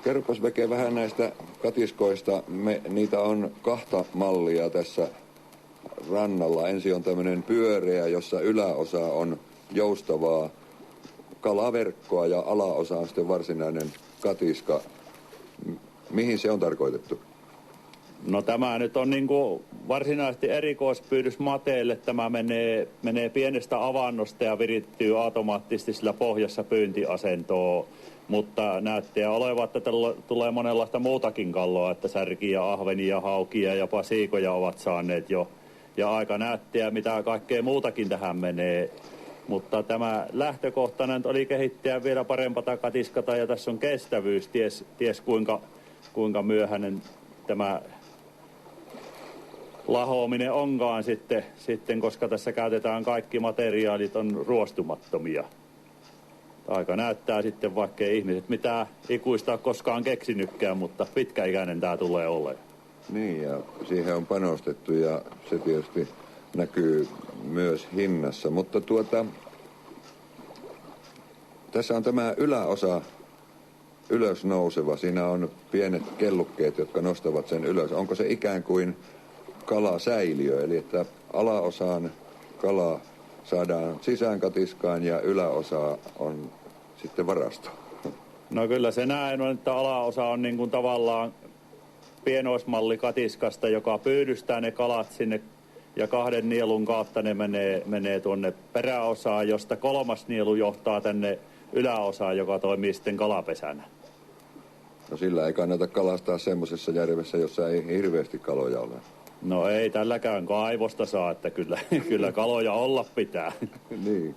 Kerropas Veke vähän näistä katiskoista. Niitä on kahta mallia tässä rannalla. Ensin on tämmöinen pyöreä, jossa yläosa on joustavaa kalaverkkoa ja alaosa on sitten varsinainen katiska. Mihin se on tarkoitettu? No tämä nyt on niinku varsinaisesti erikoispyydys mateelle. Tämä menee pienestä avannosta ja virittyy automaattisesti sillä pohjassa pyyntiasentoon. Mutta näyttää olevan, että tulee monenlaista muutakin kalloa, että särkiä, ahvenia, haukia ja jopa siikoja ovat saaneet jo. Ja aika näyttää, mitä kaikkea muutakin tähän menee. Mutta tämä lähtökohtainen oli kehittää vielä parempaa katiskata ja tässä on kestävyys, ties kuinka myöhäinen tämä lahoaminen onkaan sitten, koska tässä käytetään kaikki materiaalit on ruostumattomia. Aika näyttää sitten, vaikka ei ihmiset mitään ikuista koskaan keksinytkään, mutta pitkäikäinen tämä tulee olemaan. Niin, ja siihen on panostettu ja se tietysti näkyy myös hinnassa. Mutta tässä on tämä yläosa ylös nouseva. Siinä on pienet kellukkeet, jotka nostavat sen ylös. Onko se ikään kuin kalasäiliö, eli että alaosaan kala saadaan sisään katiskaan ja yläosa on sitten varasto? No kyllä se näin on, että alaosa on niin kuin tavallaan pienoismalli katiskasta, joka pyydystää ne kalat sinne ja kahden nielun kautta ne menee tuonne peräosaan, josta kolmas nielu johtaa tänne yläosaan, joka toimii sitten kalapesänä. No sillä ei kannata kalastaa semmoisessa järvessä, jossa ei hirveästi kaloja ole. No ei tälläkään kaivosta saa, että kyllä kaloja olla pitää. Niin.